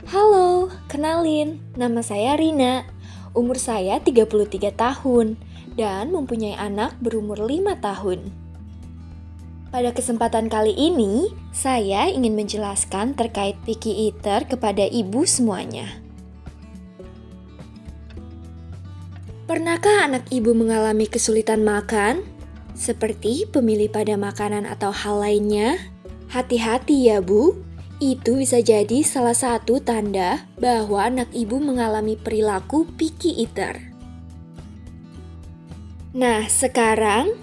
Halo, kenalin, nama saya Rina. Umur saya 33 tahun dan mempunyai anak berumur 5 tahun. Pada kesempatan kali ini, saya ingin menjelaskan terkait picky eater kepada ibu semuanya. Pernahkah anak ibu mengalami kesulitan makan? Seperti pemilih pada makanan atau hal lainnya? Hati-hati ya Bu, itu bisa jadi salah satu tanda bahwa anak ibu mengalami perilaku picky eater. Nah, sekarang,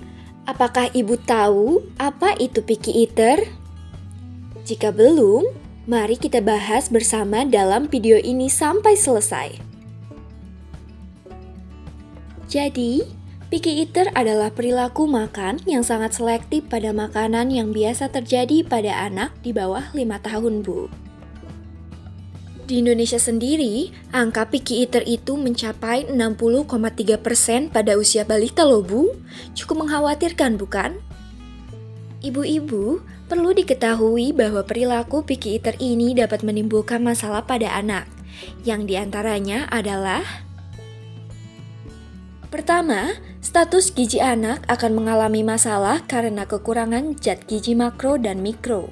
apakah ibu tahu apa itu picky eater? Jika belum, mari kita bahas bersama dalam video ini sampai selesai. Jadi, picky eater adalah perilaku makan yang sangat selektif pada makanan yang biasa terjadi pada anak di bawah 5 tahun, Bu. Di Indonesia sendiri, angka picky eater itu mencapai 60,3% pada usia balita loh, Bu. Cukup mengkhawatirkan, bukan? Ibu-ibu, perlu diketahui bahwa perilaku picky eater ini dapat menimbulkan masalah pada anak, yang diantaranya adalah: pertama, status gizi anak akan mengalami masalah karena kekurangan zat gizi makro dan mikro.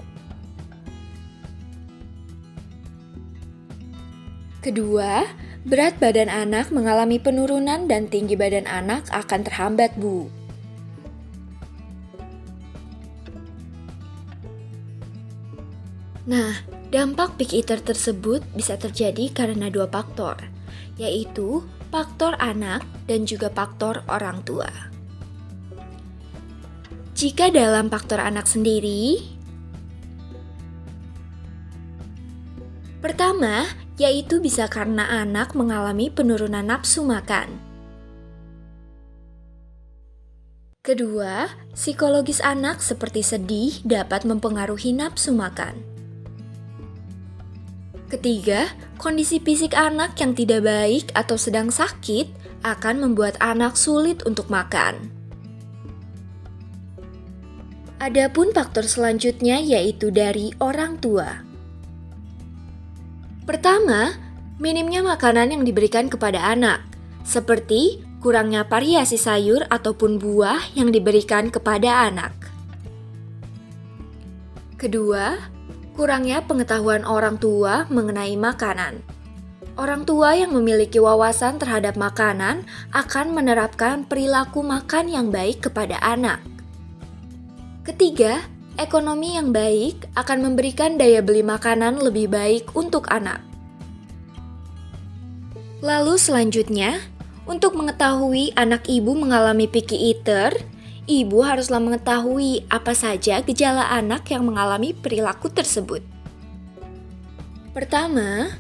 Kedua, berat badan anak mengalami penurunan dan tinggi badan anak akan terhambat, Bu. Nah, dampak picky eater tersebut bisa terjadi karena dua faktor, yaitu faktor anak dan juga faktor orang tua. Jika dalam faktor anak sendiri, pertama, yaitu bisa karena anak mengalami penurunan nafsu makan. Kedua, psikologis anak seperti sedih dapat mempengaruhi nafsu makan. Ketiga, kondisi fisik anak yang tidak baik atau sedang sakit akan membuat anak sulit untuk makan. Adapun faktor selanjutnya yaitu dari orang tua. Pertama, minimnya makanan yang diberikan kepada anak, seperti kurangnya variasi sayur ataupun buah yang diberikan kepada anak. Kedua, kurangnya pengetahuan orang tua mengenai makanan. Orang tua yang memiliki wawasan terhadap makanan akan menerapkan perilaku makan yang baik kepada anak. Ketiga, ekonomi yang baik akan memberikan daya beli makanan lebih baik untuk anak. Lalu selanjutnya, untuk mengetahui anak ibu mengalami picky eater, ibu haruslah mengetahui apa saja gejala anak yang mengalami perilaku tersebut. Pertama,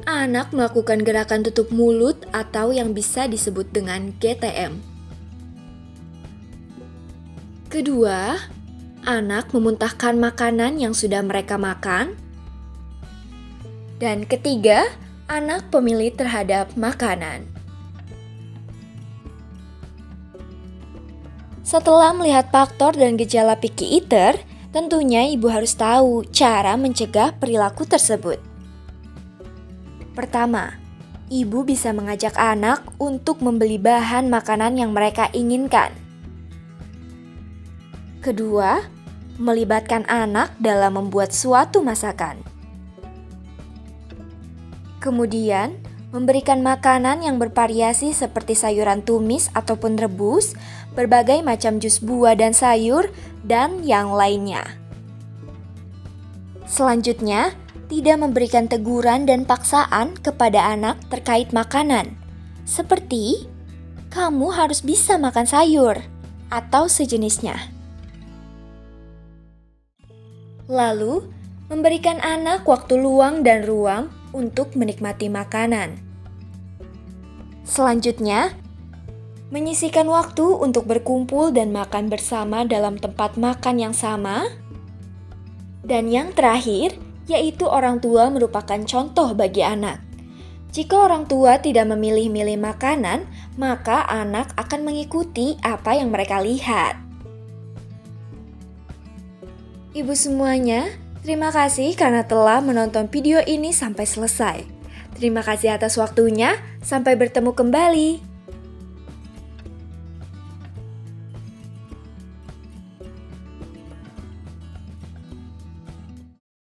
anak melakukan gerakan tutup mulut atau yang bisa disebut dengan GTM. Kedua, anak memuntahkan makanan yang sudah mereka makan. Dan ketiga, anak pemilih terhadap makanan. Setelah melihat faktor dan gejala picky eater, tentunya ibu harus tahu cara mencegah perilaku tersebut. Pertama, ibu bisa mengajak anak untuk membeli bahan makanan yang mereka inginkan. Kedua, melibatkan anak dalam membuat suatu masakan. Kemudian, memberikan makanan yang bervariasi seperti sayuran tumis ataupun rebus, berbagai macam jus buah dan sayur, dan yang lainnya. Selanjutnya, tidak memberikan teguran dan paksaan kepada anak terkait makanan, seperti "kamu harus bisa makan sayur" atau sejenisnya. Lalu, memberikan anak waktu luang dan ruang untuk menikmati makanan. Selanjutnya, menyisihkan waktu untuk berkumpul dan makan bersama dalam tempat makan yang sama. Dan yang terakhir, yaitu orang tua merupakan contoh bagi anak. Jika orang tua tidak memilih-milih makanan, maka anak akan mengikuti apa yang mereka lihat. Ibu semuanya, Terima kasih karena telah menonton video ini sampai selesai. Terima kasih atas waktunya, sampai bertemu kembali.